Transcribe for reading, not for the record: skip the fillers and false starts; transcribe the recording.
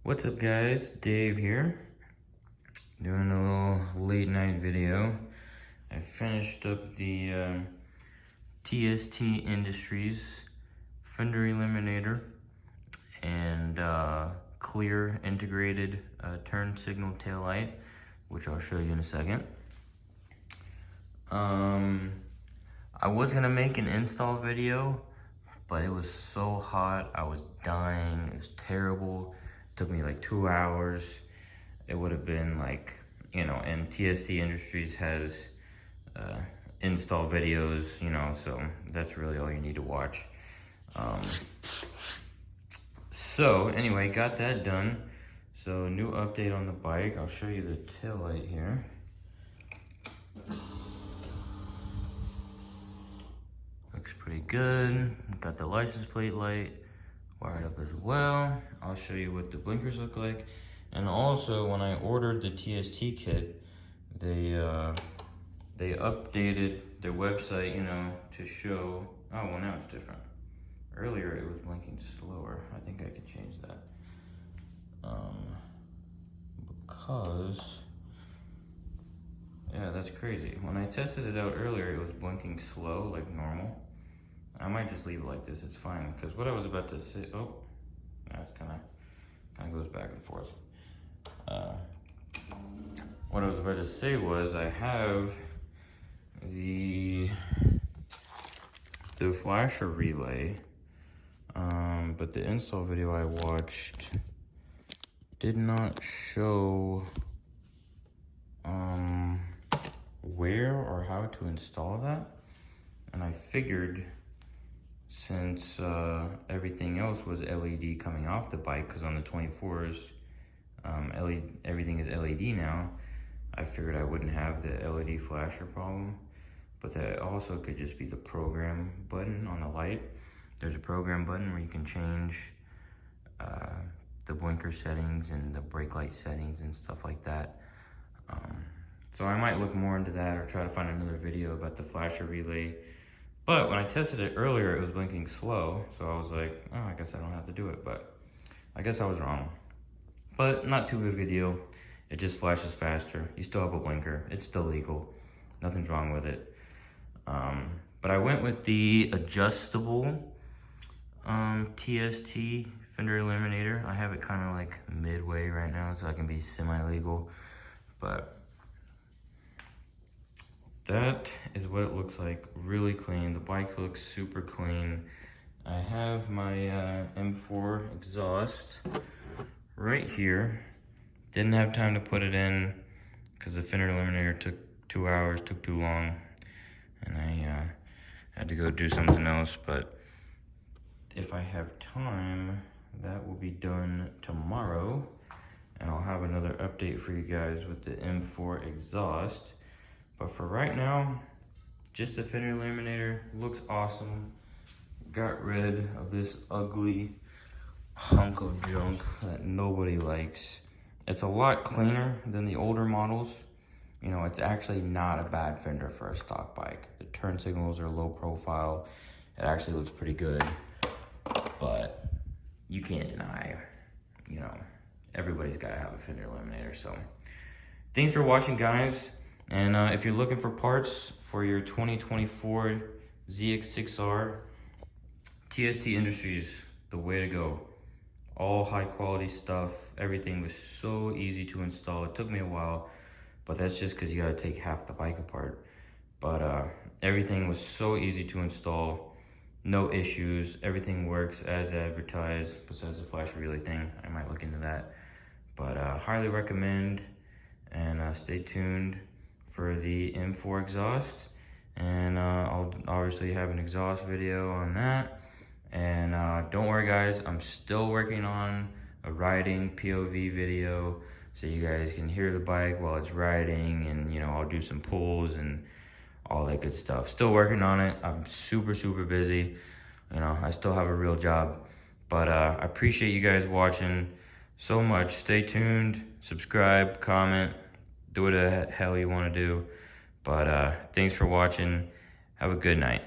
What's up guys, Dave here, doing a little late night video. I finished up the TST Industries Fender Eliminator and clear integrated turn signal taillight, which I'll show you in a second. I was gonna make an install video, but it was so hot, I was dying, it was terrible. Took me like 2 hours. It would have been like, you know, and TST Industries has install videos, you know, so that's really all you need to watch. So anyway, got that done. So new update on the bike. I'll show you the tail light here. Looks pretty good. Got the license plate light wired up as well. I'll show you what the blinkers look like. And also, when I ordered the TST kit, they updated their website, you know, to show, oh, well now it's different. Earlier it was blinking slower. I think I can change that. Because, yeah, that's crazy. When I tested it out earlier, it was blinking slow, like normal. I might just leave it like this, it's fine. Because what I was about to say, oh, that's kind of goes back and forth. What I was about to say was I have the flasher relay, but the install video I watched did not show where or how to install that. And I figured, since everything else was LED coming off the bike, because on the 24s, everything is LED now, I figured I wouldn't have the LED flasher problem. But that also could just be the program button on the light. There's a program button where you can change the blinker settings and the brake light settings and stuff like that. So I might look more into that or try to find another video about the flasher relay. But when I tested it earlier, it was blinking slow. So I was like, oh, I guess I don't have to do it. But I guess I was wrong. But not too big of a deal. It just flashes faster. You still have a blinker. It's still legal. Nothing's wrong with it. But I went with the adjustable TST Fender Eliminator. I have it kind of like midway right now, so I can be semi-legal. But that is what it looks like, really clean. The bike looks super clean. I have my M4 exhaust right here. Didn't have time to put it in because the Fender Eliminator took 2 hours, took too long. And I had to go do something else, but if I have time, that will be done tomorrow. And I'll have another update for you guys with the M4 exhaust. But for right now, just the Fender Eliminator looks awesome. Got rid of this ugly hunk of junk that nobody likes. It's a lot cleaner than the older models. You know, it's actually not a bad Fender for a stock bike. The turn signals are low profile. It actually looks pretty good. But you can't deny, you know, everybody's got to have a Fender Eliminator. So thanks for watching, guys. And if you're looking for parts for your 2024 ZX-6R, TST Industries, the way to go. All high quality stuff. Everything was so easy to install. It took me a while, but that's just because you got to take half the bike apart. But everything was so easy to install. No issues. Everything works as advertised, besides the flash relay thing. I might look into that. But highly recommend, and stay tuned for the M4 exhaust. And I'll obviously have an exhaust video on that. And don't worry guys, I'm still working on a riding POV video, so you guys can hear the bike while it's riding, and you know, I'll do some pulls and all that good stuff. Still working on it. I'm super busy. You know, I still have a real job. But I appreciate you guys watching so much. Stay tuned, subscribe, comment, do what the hell you want to do. But thanks for watching. Have a good night.